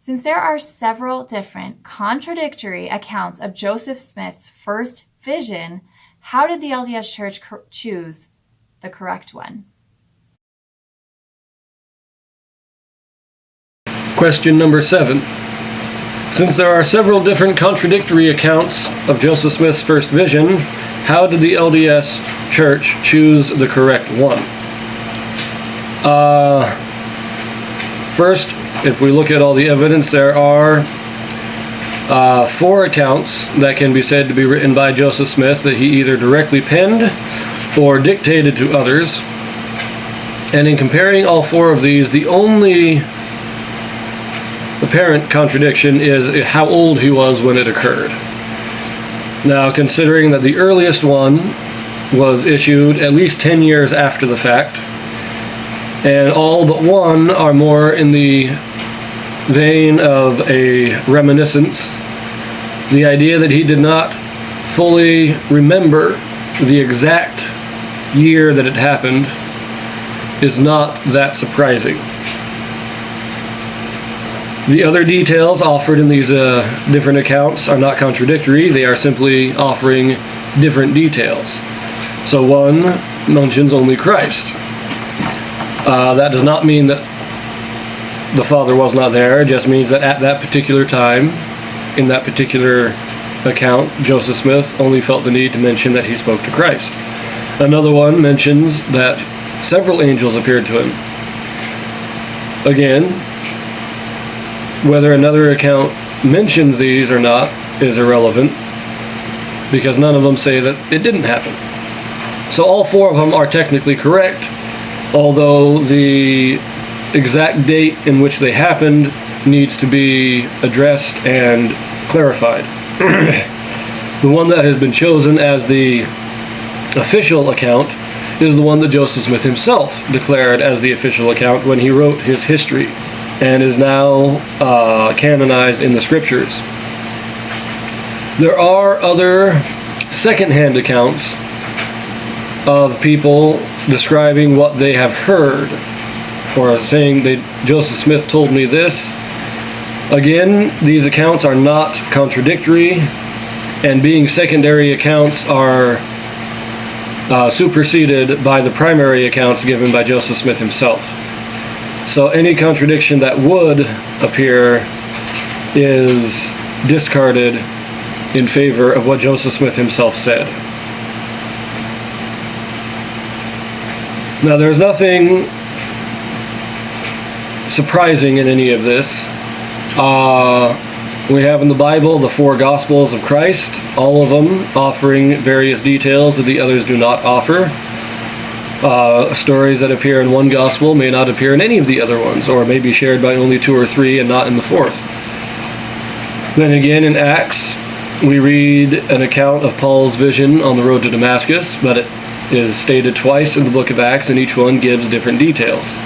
Since there are several different contradictory accounts of Joseph Smith's first vision, how did the LDS Church choose the correct one? Question number 7. Since there are several different contradictory accounts of Joseph Smith's first vision, how did the LDS Church choose the correct one? First, if we look at all the evidence, there are 4 accounts that can be said to be written by Joseph Smith that he either directly penned or dictated to others. And in comparing all 4 of these, the only apparent contradiction is how old he was when it occurred. Now, considering that the earliest one was issued at least 10 years after the fact, and all but one are more in the vein of a reminiscence, the idea that he did not fully remember the exact year that it happened is not that surprising. The other details offered in these different accounts are not contradictory. They are simply offering different details. So one mentions only Christ. That does not mean that the Father was not there. It just means that at that particular time, in that particular account, Joseph Smith only felt the need to mention that he spoke to Christ. Another one mentions that several angels appeared to him. Again, whether another account mentions these or not is irrelevant, because none of them say that it didn't happen. So all 4 of them are technically correct, although the exact date in which they happened needs to be addressed and clarified. The one that has been chosen as the official account is the one that Joseph Smith himself declared as the official account when he wrote his history, and is now canonized in the scriptures. There are other second-hand accounts of people describing what they have heard, or saying that Joseph Smith told me this. Again, these accounts are not contradictory, and being secondary accounts are superseded by the primary accounts given by Joseph Smith himself. So any contradiction that would appear is discarded in favor of what Joseph Smith himself said. Now, there's nothing surprising in any of this. We have in the Bible the 4 Gospels of Christ, all of them offering various details that the others do not offer. Stories that appear in one Gospel may not appear in any of the other ones, or may be shared by only 2 or 3 and not in the 4th. Then again, in Acts, we read an account of Paul's vision on the road to Damascus, but it is stated twice in the book of Acts, and each one gives different details.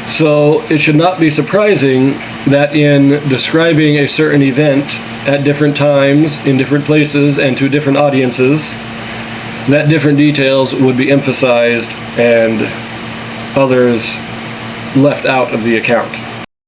So it should not be surprising that in describing a certain event at different times, in different places, and to different audiences, that different details would be emphasized and others left out of the account.